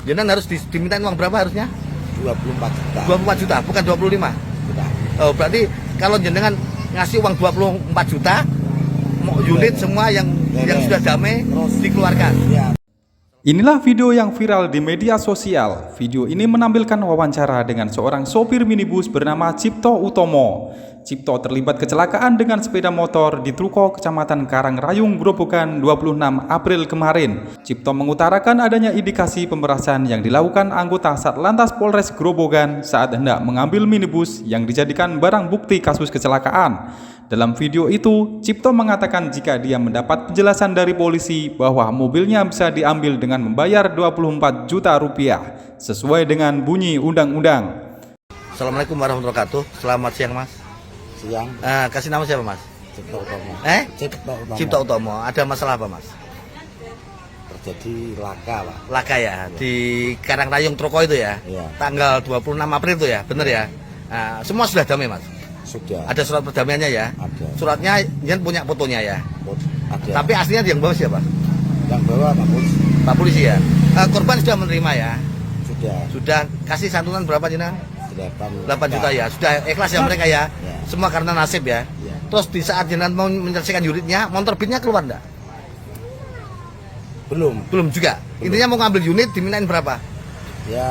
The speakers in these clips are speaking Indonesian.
Jenengan harus dimintain uang berapa harusnya? 24 juta. 24 juta, bukan 25. Sudah. Oh, berarti kalau jenengan ngasih uang 24 juta, unit semua yang sudah damai terus dikeluarkan. Ya. Inilah video yang viral di media sosial. Video ini menampilkan wawancara dengan seorang sopir minibus bernama Cipto Utomo. Cipto terlibat kecelakaan dengan sepeda motor di Truko, Kecamatan Karangrayung, Grobogan 26 April kemarin. Cipto mengutarakan adanya indikasi pemerasan yang dilakukan anggota Satlantas Polres Grobogan saat hendak mengambil minibus yang dijadikan barang bukti kasus kecelakaan. Dalam video itu, Cipto mengatakan jika dia mendapat penjelasan dari polisi bahwa mobilnya bisa diambil dengan membayar 24 juta rupiah sesuai dengan bunyi undang-undang. Assalamualaikum warahmatullahi wabarakatuh. Selamat siang, Mas. Siang. Kasih nama siapa, Mas? Cipto Utomo. Cipto Utomo. Cipto Utomo. Ada masalah apa, Mas? Terjadi laka, Pak. Laka ya, di Karangrayung Truko itu ya? Iya. Tanggal 26 April itu ya, bener ya? Semua sudah damai, Mas? Sudah. Ada surat perdamaiannya ya? Ada. Suratnya Yen punya fotonya ya? Ada. Tapi aslinya yang bawa siapa? Yang bawa Pak Polisi. Pak Polisi ya? Korban sudah menerima ya? Sudah. Sudah kasih santunan berapa Jenang? 8 juta ya? Sudah ikhlas ya mereka ya? Ya. Semua karena nasib ya? Ya. Terus di saat Jenang mau menyelesaikan unitnya, motor beatnya keluar enggak? Belum. Belum juga? Belum. Intinya mau ngambil unit dimintain berapa? Ya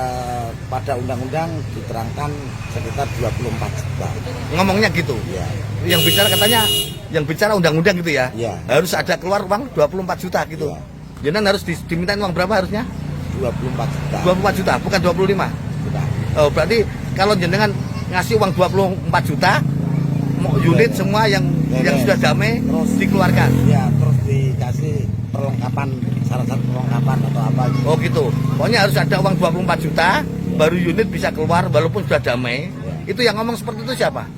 pada undang-undang diterangkan sekitar 24 juta. Ngomongnya gitu? Ya. Yang bicara katanya, yang bicara undang-undang gitu ya? Ya. Harus ada keluar uang 24 juta gitu. Ya. Jenang harus dimintain uang berapa harusnya? 24 juta. 24 juta, bukan 25. Sudah. Oh, berarti kalau jenengan ngasih uang 24 juta, unit semua yang sudah damai terus dikeluarkan. Ya, terus dikasih perlengkapan, syarat-syarat perlengkapan atau apa gitu. Oh gitu. Pokoknya harus ada uang 24 juta, baru unit bisa keluar walaupun sudah damai. Ya. Itu yang ngomong seperti itu siapa?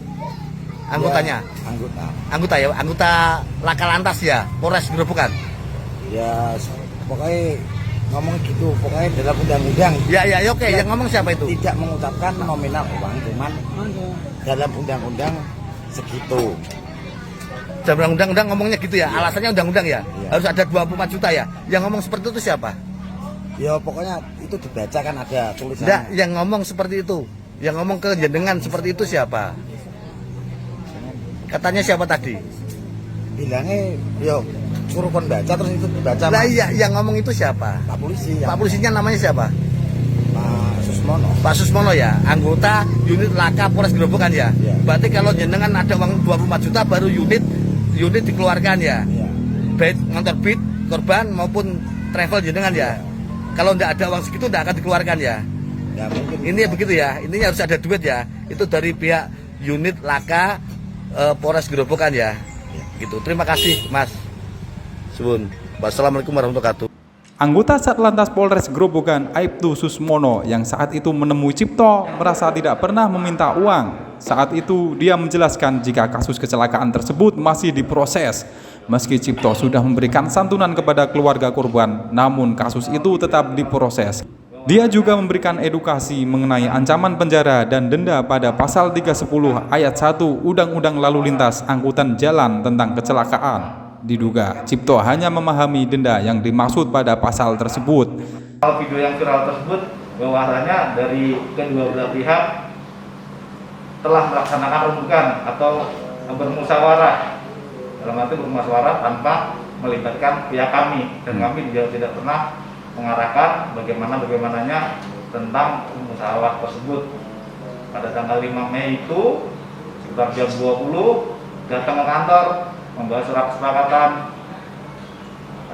Anggotanya? Ya, anggota. Anggota ya, anggota Laka Lantas ya, Polres Grobogan. Ya, pokoknya ngomong gitu, pokoknya dalam undang-undang. Ya, oke. Yang ngomong siapa itu? Tidak mengucapkan nominal uang, cuman dalam undang-undang segitu. Dalam undang-undang ngomongnya gitu ya, alasannya undang-undang ya? Ya. Harus ada 24 juta ya? Yang ngomong seperti itu siapa? Ya pokoknya itu dibaca kan ada tulisan. Enggak, yang ngomong seperti itu. Yang ngomong ke jenengan seperti itu siapa? Katanya siapa tadi? Bilangnya, yo suruh kon baca terus itu dibaca. Lah iya, yang ngomong itu siapa? Pak Polisi. Pak Polisinya namanya siapa? Pak Susmono. Pak Susmono ya, anggota unit Laka Polres Grobogan ya. Ya. Berarti kalau jenengan ada uang 24 juta baru unit dikeluarkan ya. Ya. Baik motor beat, korban maupun travel jenengan ya. Kalau tidak ada uang segitu tidak akan dikeluarkan ya. Ya mungkin. Ini begitu ya. Intinya harus ada duit ya. Itu dari pihak unit Laka Polres Grobogan ya. Gitu. Terima kasih, Mas. Subun. Wassalamualaikum warahmatullahi wabarakatuh. Anggota Satlantas Polres Grobogan Aibtu Susmono yang saat itu menemui Cipto merasa tidak pernah meminta uang. Saat itu dia menjelaskan jika kasus kecelakaan tersebut masih diproses. Meski Cipto sudah memberikan santunan kepada keluarga korban, namun kasus itu tetap diproses. Dia juga memberikan edukasi mengenai ancaman penjara dan denda pada pasal 310 ayat 1 Undang-Undang Lalu Lintas Angkutan Jalan tentang kecelakaan. Diduga Cipto hanya memahami denda yang dimaksud pada pasal tersebut. Video yang viral tersebut bahwasanya dari kedua belah pihak telah melaksanakan rembukan atau bermusyawarah, dalam arti bermusyawarah tanpa melibatkan pihak kami, dan kami juga tidak pernah mengarahkan bagaimananya tentang musyawarah tersebut. Pada tanggal 5 Mei itu sekitar jam 20 datang ke kantor membawa surat kesepakatan.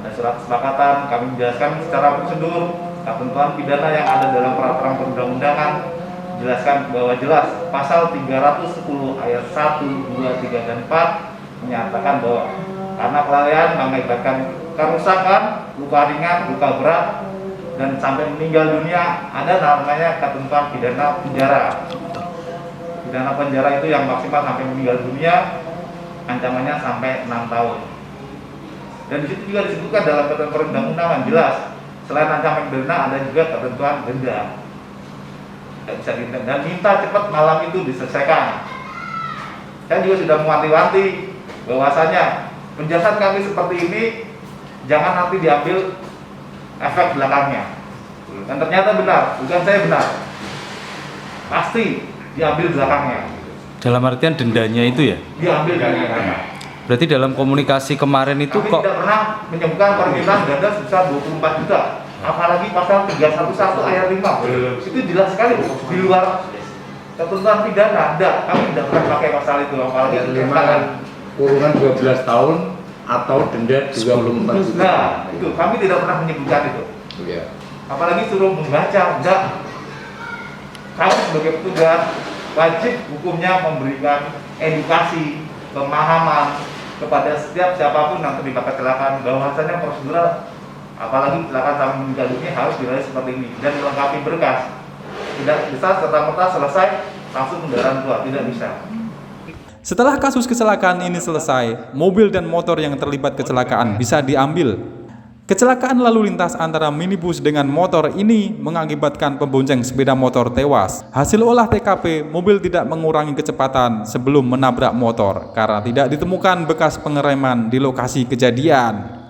Ada surat kesepakatan, kami menjelaskan secara prosedur ketentuan pidana yang ada dalam peraturan perundang-undangan, jelaskan bahwa jelas pasal 310 ayat 1, 2, 3, dan 4 menyatakan bahwa karena kelalaian mengakibatkan kerusakan, luka ringan, luka berat, dan sampai meninggal dunia, ada namanya ketentuan pidana penjara. Pidana penjara itu yang maksimal sampai meninggal dunia, ancamannya sampai 6 tahun. Dan di situ juga disebutkan dalam ketentuan perundang-undangan jelas, selain ancaman pidana ada juga ketentuan denda. Tidak bisa dihentikan dan minta cepat malam itu diselesaikan. Saya juga sudah mewanti-wanti bahwasanya penjelasan kami seperti ini jangan nanti diambil efek belakangnya. Dan ternyata benar, bukan saya benar. Pasti diambil belakangnya. Dalam artian dendanya itu ya? Diambil dari belakang. Berarti dalam komunikasi kemarin itu Kami kok tidak pernah menyebutkan permintaan denda sebesar 24 juta. Apalagi pasal 311 ayat 5. Itu jelas sekali di luar ketentuan pidana. Tidak, kami tidak pernah pakai pasal itu. Apalagi Ayat 5 kan kurungan 12 tahun atau denda 24 juta. Nah, itu kami tidak pernah menyebutkan itu. Iya. Apalagi suruh membaca, enggak. Kami sebagai petugas wajib hukumnya memberikan edukasi, pemahaman kepada setiap siapapun yang terlibat kecelakaan bahwasanya prosedural, apalagi kecelakaan sampai meninggal dunia harus dilalui seperti ini dan dilengkapi berkas. Tidak bisa serta-merta selesai langsung kendaraan keluar, tidak bisa. Setelah kasus kecelakaan ini selesai, mobil dan motor yang terlibat kecelakaan bisa diambil. Kecelakaan lalu lintas antara minibus dengan motor ini mengakibatkan pembonceng sepeda motor tewas. Hasil olah TKP, mobil tidak mengurangi kecepatan sebelum menabrak motor karena tidak ditemukan bekas pengereman di lokasi kejadian.